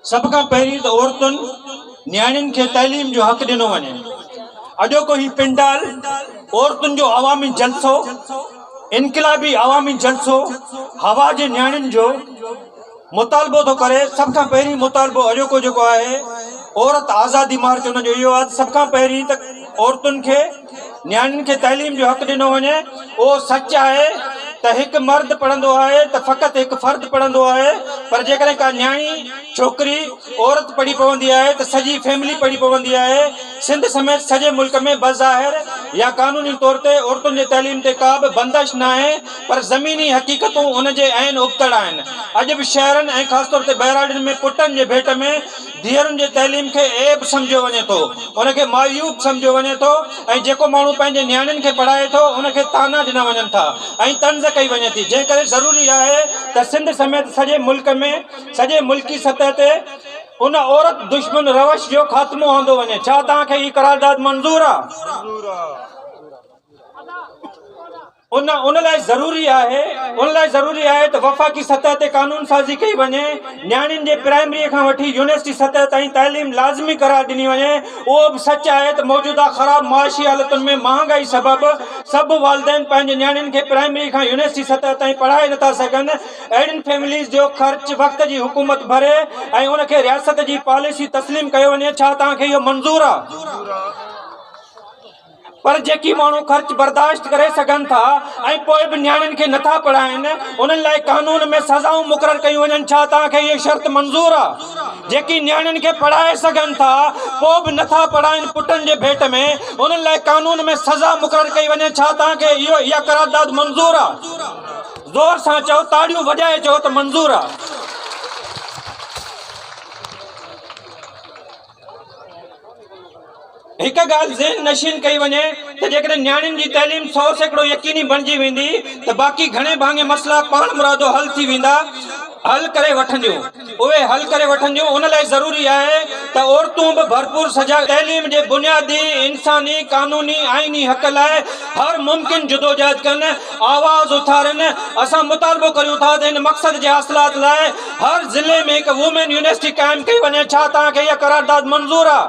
सब खां पहिरीं त औरतुनि न्याणियुनि खे तइलीम जो हक़ ॾिनो वञे। अॼोको ही पिंडाल औरतुनि जो अवामी जलसो, इनक़िलाबी अवामी जलसो, हवा जे न्याणियुनि जो मुतालबो थो करे। सब खां पहिरीं मुतालबो अॼोको जेको आहे औरत आज़ादी मार्च उन जो इहो आहे। सब खां पहिरीं त औरतुनि खे न्याणियुनि खे तइलीम जो हक़ ॾिनो वञे। उहो सच आहे त हिकु मर्द पढ़ंदो आहे त फ़क़ति हिकु फ़र्द पढ़ंदो आहे, पर जेकॾहिं का न्याणी छोकिरी औरत पढ़ी पवंदी आहे त सॼी फैमिली पढ़ी पवंदी आहे। सिंध समेत सॼे मुल्क में बज़ाहिर या कानूनी तौर ते औरतुनि जे तइलीम ते का बि बंदिश न आहे, पर ज़मीनी हक़ीक़तूं उन जे आहिनि उबतड़ आहिनि। अॼु बि शहरनि ऐं ख़ासि तौर ते बहिराड़ियुनि में पुटनि जे भेट में धीअरुनि जे तइलीम खे ऐब सम्झियो वञे थो, उनखे मायूब सम्झियो वञे थो। ऐं जेको माण्हू पंहिंजे न्याणियुनि खे पढ़ाए थो उनखे ताना ॾिना वञनि था ऐं तंज़ कई वञे थी। जंहिं करे ज़रूरी आहे त सिंध समेत सॼे मुल्क में सॼे मुल्की सतह ते उन औरत दुश्मन रवश जो ख़ात्मो आंदो वञे। छा तव्हांखे ही करारदाद मंज़ूर आहे? उन लाइ ज़रूरी आहे त वफ़ाक़ी सतह ते कानून साज़ी कई वञे। न्याणियुनि जे प्राइमरी खां वठी यूनिवर्सिटी सतह ताईं तइलीम लाज़मी करार ॾिनी वञे। उहो बि सच आहे त मौजूदा ख़राब माशी हालतुनि में महांगाई सबबि सभु वालिदैन पंहिंजे न्याणियुनि खे प्राइमरी खां यूनिवर्सिटी सतह ताईं पढ़ाए नथा सघनि। अहिड़ियुनि फैमिलीज़ जो ख़र्च वक़्त जी हुकूमत भरे ऐं उनखे रियासत जी पॉलिसी तस्लीम कयो वञे। छा तव्हांखे इहो मंज़ूर आहे? पर जेकी माण्हू ख़र्च बर्दाश्त करे सघनि था ऐं पोइ बि न्याणियुनि खे नथा पढ़ाइनि, उन्हनि लाइ कानून में सज़ाऊं मुक़ररु कयूं वञनि। छा तव्हांखे इहा शर्त मंज़ूर आहे? जेकी न्याणियुनि खे पढ़ाए सघनि था पोइ बि नथा पढ़ाइनि पुटनि जे भेट में, उन्हनि लाइ कानून में सज़ा मुक़ररु कई वञे। छा तव्हांखे इहा करारदाद मंज़ूर आहे? ज़ोर सां चओ, ताड़ियूं वॼाए चओ त मंज़ूर आहे। हिकु ॻाल्हि ज़हन नशीन कई वञे त जेकॾहिं न्याणियुनि जी तइलीम 100% यकीनी बणिजी वेंदी त बाक़ी घणे भाङे मसइला पाण मुरादो हल थी वेंदा, हल करे वठंदियूं। उन लाइ ज़रूरी आहे त औरतूं बि भरपूर सजा तइलीम जे बुनियादी इंसानी कानूनी आइनी हक़ लाइ हर मुमकिन जदोजहद कनि, आवाज़ उथारनि। असां मुतालबो करियूं था त इन मक़सद जे हासिलात लाइ हर ज़िले में हिकु वुमेन यूनिवर्सिटी क़ाइमु कई वञे। छा तव्हांखे इहा करारदाद मंज़ूर आहे?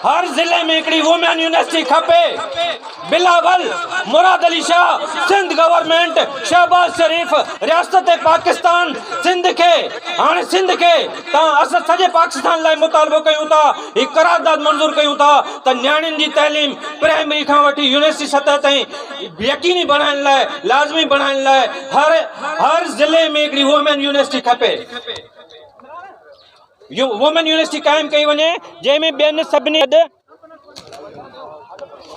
हर ज़िले में हिकिड़ी वुमेन यूनिवर्सिटी खपे। बिलावल, मुराद अली शाह, सिंध गवर्नमेंट, शहबाज शरीफ, रियासत पाकिस्तान, सिंध खे असां सॼे पाकिस्तान लाइ मुतालबो कयूं था, ही करारदाद मंज़ूर कयूं था त न्याणियुनि जी तइलीम प्राइमरी खां वठी यूनिवर्सिटी सतह ताईं यकीनी बणाइण लाइ, लाज़मी बणाइण लाइ हर ज़िले में हिकिड़ी वुमेन यूनिवर्सिटी खपे। वुमेन यूनिवर्सिटी क़ाइमु कई वञे जंहिंमें ॿियनि सभिनी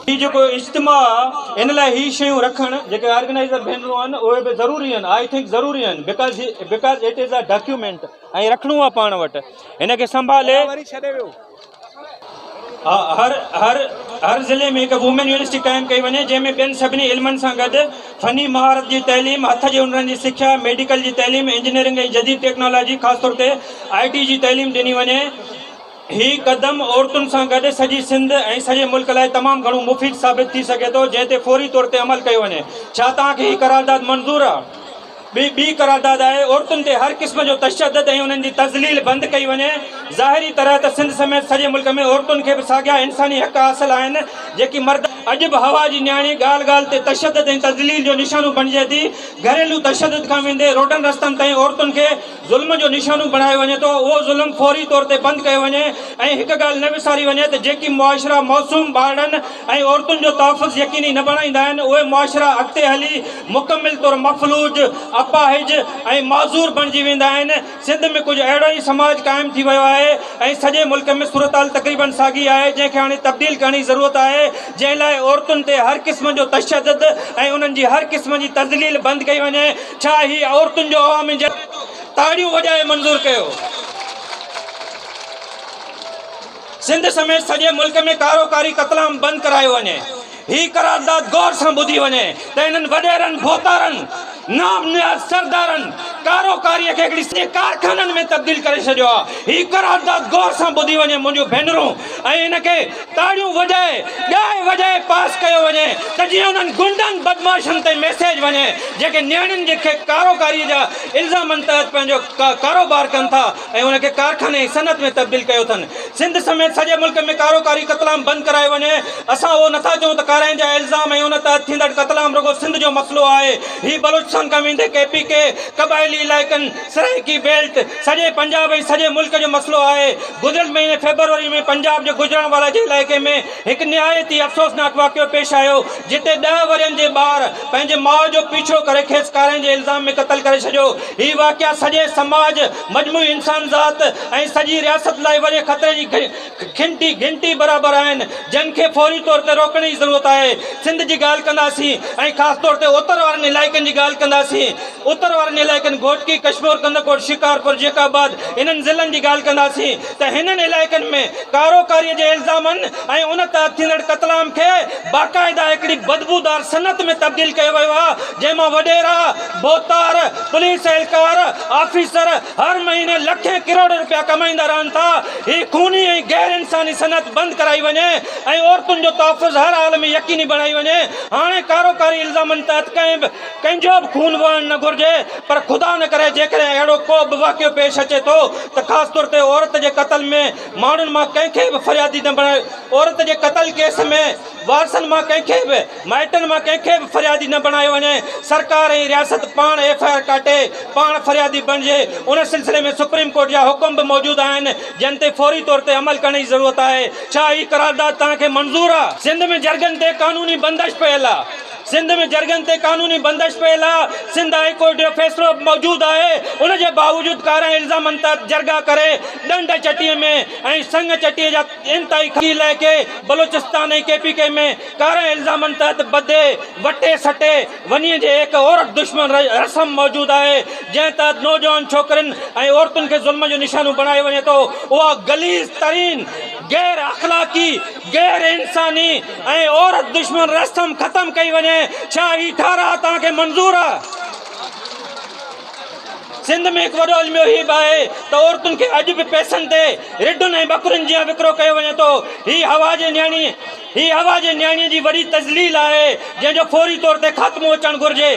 हीउ जेको इज्तिमा आहे इन लाइ ही शयूं रखणु जेके ऑर्गेनाइज़र भेनरूं आहिनि उहे बि ज़रूरी आहिनि। आई थिंक ज़रूरी आहिनि because it is a document ऐं रखणो आहे पाण वटि। हिनखे संभाले हर ज़िले में हिकु वुमेन यूनिवर्सिटी क़ाइमु कई वञे जंहिंमें ॿियनि सभिनी इल्मनि सां गॾु फ़नी महारत जी तइलीम, हथ जे हुनरनि जी सिख्या, मेडिकल जी तइलीम, इंजीनियरिंग ऐं जदीद टेक्नोलॉजी, ख़ासि तौर ते IT जी तइलीम ॾिनी वञे। ही क़दम औरतुनि सां गॾु सॼी सिंध ऐं सॼे मुल्क लाइ तमामु घणो मुफ़ीद साबित थी सघे थो, जंहिं ते फ़ौरी तौर ते अमल कयो वञे। छा तव्हांखे हीअ करारदाद मंज़ूर आहे? ॿी करारदाद आहे औरतुनि ते हर क़िस्म जो तशद्दुद ऐं उन्हनि जी तज़लील बंदि कई वञे। ज़ाहिरी तरह त सिंध समेत सॼे मुल्क में औरतुनि खे बि साॻिया इंसानी हक़ हासिल आहिनि जेकी मर्द। अॼु बि हवा जी न्याणी ॻाल्हि ॻाल्हि ते तशद्दुद ऐं तज़लील जो निशानो बणिजे थी। घरेलू तशद्दुद खां वेंदे रोडनि रस्तनि ताईं औरतुनि खे ज़ुल्म जो निशानो बणायो वञे थो। उहो ज़ुल्म फ़ौरी तौर ते बंदि कयो वञे। ऐं हिकु ॻाल्हि न विसारी वञे त जेकी मुआशिरा मौसूम ॿारनि ऐं औरतुनि जो तहफ़ुज़ यकीनी न बणाईंदा आहिनि, उहे मुआशिरा अॻिते हली मुकमिल तौर मफ़लूज, अपाहिज ऐं माज़ूर बणिजी वेंदा आहिनि। सिंध में कुझु अहिड़ो ई समाज क़ाइमु थी वियो आहे ऐं सॼे मुल्क में सूरत तक़रीबन साॻी आहे, जंहिंखे हाणे तब्दील करण जी ज़रूरत आहे, जंहिं लाइ औरतुनि ते हर क़िस्म जो तशद्दुद ऐं उन्हनि जी हर क़िस्म जी तज़लील बंदि कई वञे। छा ही औरतुनि जो अवामी ताड़ियूं वॼाए मंज़ूर कयो? सिंध समेत सॼे मुल्क में कारोकारी क़तलाम बंदि करायो वञे। ही करारदाद गौर सां ॿुधी वञे त इन्हनि वॾेरनि, भोतारनि, नाम नियाज़ सरदारनि, कारोकारी खे हिकिड़ी कारखाननि में तब्दील करे छॾियो आहे। हीउ करारदाद गौर सां ॿुधी वञे मुंहिंजूं भेनरूं ऐं हिनखे ताड़ियूं वॼाए ॻाए वॼाए पास कयो वञे त जीअं उन्हनि गुंडनि बदमाशनि ते मैसेज वञे जेके नियाणियुनि जे कारोकारीअ जा इल्ज़ामनि तहत पंहिंजो कारोबार कनि था ऐं उनखे कारखाने जी सनत में तब्दील कयो अथनि। सिंध समेत सॼे मुल्क में कारोकारी क़तलाम बंदि करायो वञे। असां उहो नथा चऊं त काराइनि जा इल्ज़ाम ऐं उन तहत थींदड़ क़तलाम रुगो सिंध जो मसइलो आहे। हीउ बलूचिस्तान खां वेंदे KPK क़बाइली इलाइक़नि सराइकी बेल्ट सॼे पंजाब ऐं सॼे मुल्क जो मसइलो आहे। गुज़िरियल महीने फेबरवरी में पंजाब जे गुजरांवाला जे इलाइक़े में हिकु निहायती अफ़सोसनाक वाक़ियो पेश आयो जिते 10 वरियनि जे ॿार पंहिंजे माउ जो पीछो करे खेसि काराइनि जे इल्ज़ाम में क़तल करे छॾियो। हीउ वाक़िया सॼे समाज मजमूई इंसान ज़ात ऐं सॼी रियासत लाइ वॾे ख़तरे जी घिंटी बराबरि आहिनि जंहिंखे फौरी तौर ते रोकण जी ज़रूरत आहे। सिंध जी ॻाल्हि कंदासीं ऐं ख़ासि तौर ते उत्तर वारनि इलाइक़नि जी ॻाल्हि कंदासीं। उत्तर वारनि इलाइक़नि घोटकी कश्मीर कंदकोट शिकारपुर जेकाबाद इन्हनि ज़िलनि जी ॻाल्हि कंदासीं त हिननि इलाइक़नि में कारोकारीअ जे इल्ज़ामनि ऐं उन तहत थींदड़ क़तलाम खे बाक़ाइदा हिकिड़ी बदबूदार सनत में तब्दील कयो वियो आहे जंहिंमां वॾेरा बोतार पुलिस एहलकार ऑफिसर हर महीने लखें करोड़ रुपया कमाईंदा रहनि था। हीअ खूनी ऐं गैर इंसानी सनत बंदि कराई वञे ऐं औरतुनि जो तहफ़ुज़ हर हाल में यकीनी बणाई वञे। हाणे कारोकारी इल्ज़ामनि तहत कंहिंजो बि खून वहणु न घुरिजे पर ख़ुदा न करे जेकॾहिं अहिड़ो को बि वाक़ियो पेश अचे थो त ख़ासि तौर ते औरत जे क़तल में माण्हुनि मां कंहिंखे बि फरियादी न बणाए औरत जे क़तल केस में वारसनि मां कंहिंखे बि माइटनि मां कंहिंखे बि फरियादी न बणायो वञे। सरकार ऐं रियासत पाण FIR काटे पाण फरियादी बणिजे। उन सिलसिले में सुप्रीम कोर्ट जा हुकुम बि मौजूदु आहिनि जिन ते फौरी तौर ते अमल करण जी ज़रूरत आहे। छा हीअ करारदाद तव्हांखे मंज़ूर आहे? सिंध में जरगनि ते कानूनी बंदिश पियल आहे। सिंध में जरगनि ते कानूनी बंदिश पियल आहे। सिंध हाई कोर्ट जो फ़ैसिलो मौजूदु आहे। उनजे बावजूदि कारा इल्ज़ामनि तहत जरगा करे ॾंड चटीअ में ऐं संग चटीअ जा इंतिहाई इलाइक़े बलूचिस्तान ऐं KPK में कारा इल्ज़ामनि तहत बदे वटे सटे वञी जे हिकु औरत दुश्मन रस्म मौजूदु आहे जंहिं तहत नौजवान छोकिरनि ऐं औरतुनि खे ज़ुल्म जो निशानो बणायो वञे थो। उहा गलीज़ तरीन गैर अख़लाक़ी गैर इंसानी ऐं औरत दुश्मन रस्म ख़तमु कई वञे। छा ही ठारा तव्हांखे मंज़ूर आहे? सिंध में हिकु वॾो इल्मियो हीउ बि आहे त औरतुनि खे अॼु बि पैसनि ते रिढुनि ऐं बकरियुनि जीअं विकिरो कयो वञे थो। हीअ हवा जे न्याणीअ जी वॾी तज़लील आहे जंहिंजो फौरी तौर ते ख़ात्मो अचणु घुरिजे।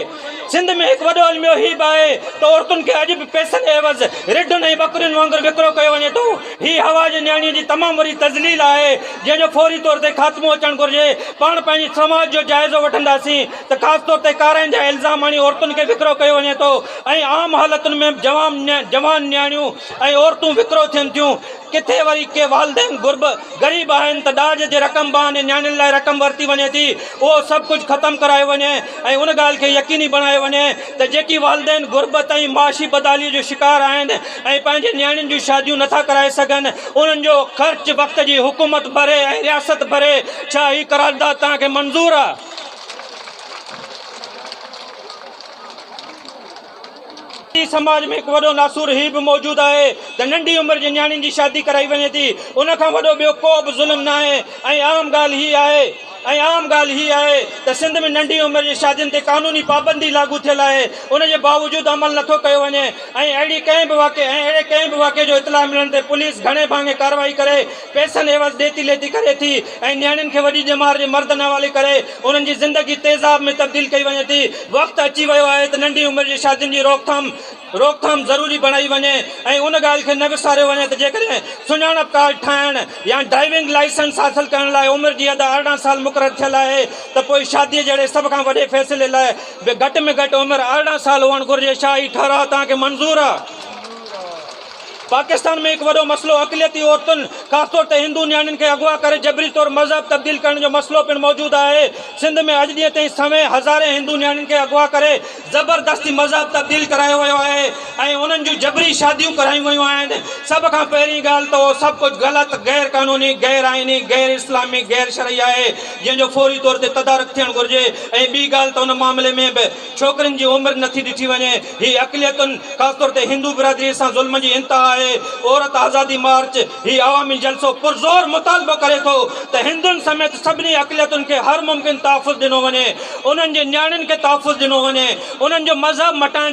सिंध में हिकु वॾो इल्मियो हीउ बि आहे त औरतुनि खे अॼु बि पैसनि जे एवज़ रिढुनि ऐं बकरियुनि वांगुरु विकिरो कयो वञे थो। हीअ हवा जे न्याणीअ जी तमामु वॾी तज़लील आहे जंहिंजो फौरी तौर ते ख़ात्मो अचणु घुरिजे। पाण पंहिंजे समाज जो जाइज़ो वठंदासीं त ख़ासि तौर ते काराइनि जा इल्ज़ाम आणी औरतुनि खे विकिरो कयो वञे थो ऐं आम हालतुनि में जवान न्याणियूं ऐं औरतूं विकिरो थियनि थियूं। किथे वरी के वालदेन ग़रीब आहिनि त ॾाज जे रक़म बहाने न्याणियुनि लाइ रक़म वरिती वञे थी। उहो सभु कुझु ख़तमु करायो वञे ऐं उन ॻाल्हि खे यकीनी बणायो वञे त जेकी वालदेन गुरबत ऐं माशी बदालीअ जो शिकार आहिनि ऐं पंहिंजे न्याणियुनि जूं शादियूं नथा कराए सघनि उन्हनि जो ख़र्च वक़्त जी हुकूमत भरे ऐं रियासत भरे। छा हीअ करारदाद तव्हांखे मंज़ूर आहे? समाज में हिकु वॾो नासूर हीउ बि मौजूदु आहे त नंढी उमिरि जी न्याणियुनि जी शादी कराई वञे थी। उनखां वॾो ॿियो को बि ज़ुल्म न आहे ऐं आम ॻाल्हि हीअ आहे त सिंध में नंढी उमिरि जी शादियुनि ते कानूनी पाबंदी लागू थियल आहे। उनजे बावजूदि अमल नथो कयो वञे ऐं अहिड़े कंहिं बि वाक़े जो इतला मिलण ते पुलिस घणे भाङे कार्रवाई करे पैसनि एवज़ ॾेती लेती करे थी ऐं न्याणियुनि खे वॾी ॼमार जे मर्द न हवाले करे उन्हनि जी ज़िंदगी तेज़ाब में तब्दील कई वञे थी। वक़्तु अची वियो आहे त नंढी उमिरि जी शादियुनि जी रोकथाम ज़रूरी बणाई वञे ऐं उन ॻाल्हि खे न विसारियो वञे त जेकॾहिं सुञाणप कार्ड ठाहिणु या ड्राइविंग लाइसेंस हासिलु करण लाइ उमिरि जी हद 18 साल मुक़ररु थियल आहे त पोइ शादीअ जहिड़े सभ खां वॾे फ़ैसिले लाइ घटि में घटि उमिरि 18 साल हुअणु घुरिजे। छा ही ठाराह तव्हांखे मंज़ूर आहे? पाकिस्तान में हिकु वॾो मसइलो अक़लियती औरतुनि ख़ासि तौर ते हिंदू न्याणियुनि खे अगवा करे जबरी तौर मज़हब तब्दील करण जो मसइलो पिणु मौजूदु आहे। सिंध में अॼु ॾींहं ताईं सवें हज़ारे हिंदू न्याणियुनि खे अगवा करे ज़बरदस्ती मज़हब तब्दील करायो वियो आहे ऐं उन्हनि जूं जबरी शादियूं करायूं वयूं आहिनि। सभ खां पहिरीं ॻाल्हि त उहो सभु कुझु ग़लति गैर क़ानूनी गैर आइनी गैर इस्लामी गैर शरई आहे जंहिंजो फौरी तौर ते तदारुक थियणु घुरिजे। ऐं ॿी ॻाल्हि त उन मामले में बि छोकिरियुनि जी उमिरि नथी ॾिठी वञे। हीअ अक़लियतुनि ख़ासि तौर ते हिंदू बिरादरीअ सां ज़ुल्म जी इंतिहा आहे। औरत आज़ादी मार्च ही अवामी जलसो पुरज़ोर मुतालबो करे थो त हिंदुनि समेत सभिनी अक़लियतुनि खे हर मुमकिन तहफ़ुज़ ॾिनो वञे, उन्हनि जे न्याणियुनि खे तहफ़ुज़ ॾिनो वञे, उन्हनि जो मज़हब मटाइण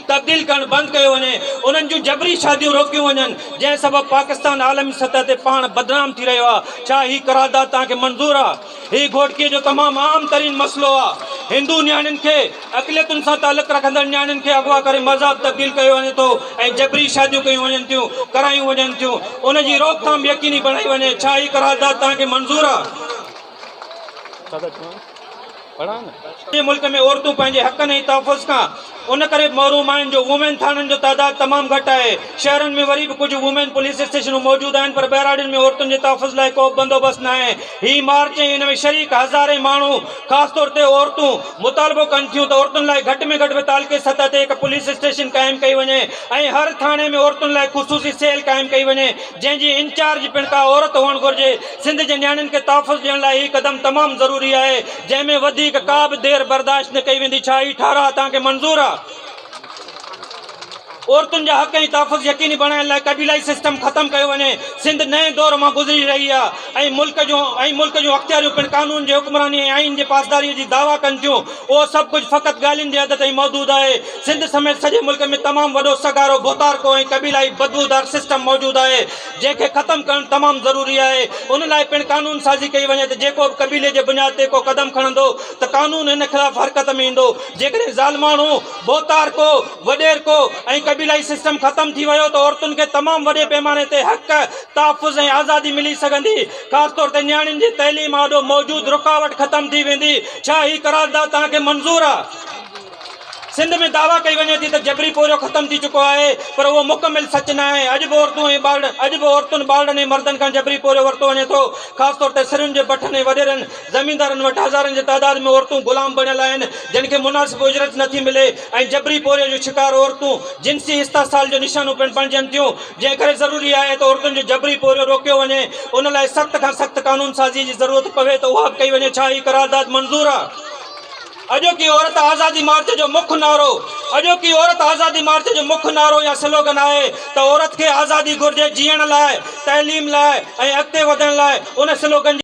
तब्दील करणु बंदि कयो वञे, उन्हनि जूं जबरी शादियूं रोकियूं वञनि, जंहिं सबबु पाकिस्तान आलमी सतह ते पाण बदनाम थी रहियो आहे। छा ही करारदाद तव्हांखे मंज़ूर आहे? ही घोटकीअ जो तमामु आम तरीन मसइलो आहे। हिंदू नियाणियुनि खे, अक़लियतुनि सां तालुक़ रखंदड़ नियाणियुनि खे अगवा करे मज़हब तब्दील कयो वञे थो ऐं जबरी शादियूं कयूं वञनि थियूं, करायूं वञनि थियूं। उनजी रोकथाम यकीनी बणाई वञे। छा ही करारदाद तव्हांखे मंज़ूर आहे? मुल्क में औरतूं पंहिंजे हक़नि ऐं तहफ़ुज़ खां उन करे महरूम आहिनि जो वुमेन थाननि जो तादाद तमामु घटि आहे। शहरनि में वरी बि कुझु वुमेन पुलिस स्टेशनूं मौजूदु आहिनि, पर बहिराड़ियुनि में औरतुनि जे तहफ़ुज़ लाइ को बंदोबस्तु न आहे। ही मार्च ऐं हिन में शरीक हज़ारे माण्हू, ख़ासि तौर ते औरतूं, मुतालबो कनि थियूं त औरतुनि लाइ घटि में घटि तालुक़े सतह ते हिकु पुलिस स्टेशन क़ाइमु कई वञे ऐं हर थाणे में औरतुनि लाइ ख़ुसूसी सेल क़ाइमु कई वञे, जंहिंजी इंचार्ज पिणु का औरत हुअणु घुरिजे। सिंध जे नियाणियुनि खे तहफ़ुज़ ॾियण लाइ हीउ क़दम तमामु ज़रूरी आहे, जंहिंमें वधीक का बि देरि बर्दाश्त न कई वेंदी। छा ही ठाराह तव्हांखे मंज़ूर आहे? औरतुनि जा हक़ ऐं तहफ़ुज़ यकीनी बणाइण लाइ क़बीलाई सिस्टम ख़तमु कयो वञे। सिंध नए दौर मां गुज़री रही आहे ऐं मुल्क जूं अख़्तियारियूं पिणु कानून जे हुक्मरानी ऐं आइन जे पासदारीअ जी दावा कनि थियूं। उहो सभु कुझु फ़क़ति ॻाल्हियुनि जे हद ताईं मौजूदु आहे। सिंध समेत सॼे मुल्क में तमामु वॾो सगारो, भोतारको ऐं क़बीलाई बदबूदार सिस्टम मौजूदु आहे, जंहिंखे ख़तमु करणु तमामु ज़रूरी आहे। उन लाइ पिणु कानून साज़ी कई वञे त जेको बि क़बीले जे बुनियाद ते को क़दम खणंदो त कानून हिन ख़िलाफ़ हरकत में ईंदो। जेकॾहिं ज़ालमाणू, भोतारको, वॾेरको ऐं क़बीलाई सिस्टम ख़तमु थी वियो त औरतुनि खे तमामु वॾे पैमाने ते हक़, तहफ़ुज़ ऐं आज़ादी मिली सघंदी। ख़ासि तौर ते नियाणियुनि जी तइलीम आॾो मौजूदु रुकावट ख़तमु थी वेंदी। छा ही करारदाद तव्हांखे मंज़ूर आहे? सिंध में दावा कई वञे थी त जबरी पोरियो ख़तमु थी चुको आहे, पर उहो मुकमिल सच न आहे। अॼु बि औरतुनि ॿारनि ऐं मर्दनि खां जबरी पोरियो वरितो वञे थो। ख़ासि तौर ते सिरुनि जे भठनि ऐं वॾेरनि ज़मीनदारनि वटि हज़ारनि जे तादाद में औरतूं ग़ुलाम बणियल आहिनि, जिन खे मुनासिब उजरत नथी मिले ऐं जबरी पोरियो जो शिकार औरतूं जिन्सी इस्तासाल जो निशानूं पिणु बणिजनि थियूं। जंहिं करे ज़रूरी आहे त औरतुनि जो जबरी पोरियो रोकियो वञे। उन लाइ सख़्त खां सख़्त कानून साज़ी जी ज़रूरत पवे त उहा बि कई वञे। छा ही करारदाद मंज़ूर आहे? अॼोकी औरत आज़ादी मार्च जो मुख्य नारो, अॼोकी औरत आज़ादी मार्च जो मुख्य नारो या स्लोगन आहे त औरत खे आज़ादी घुरिजे जीअण लाइ, तइलीम लाइ ऐं अॻिते वधण लाइ। उन स्लोगन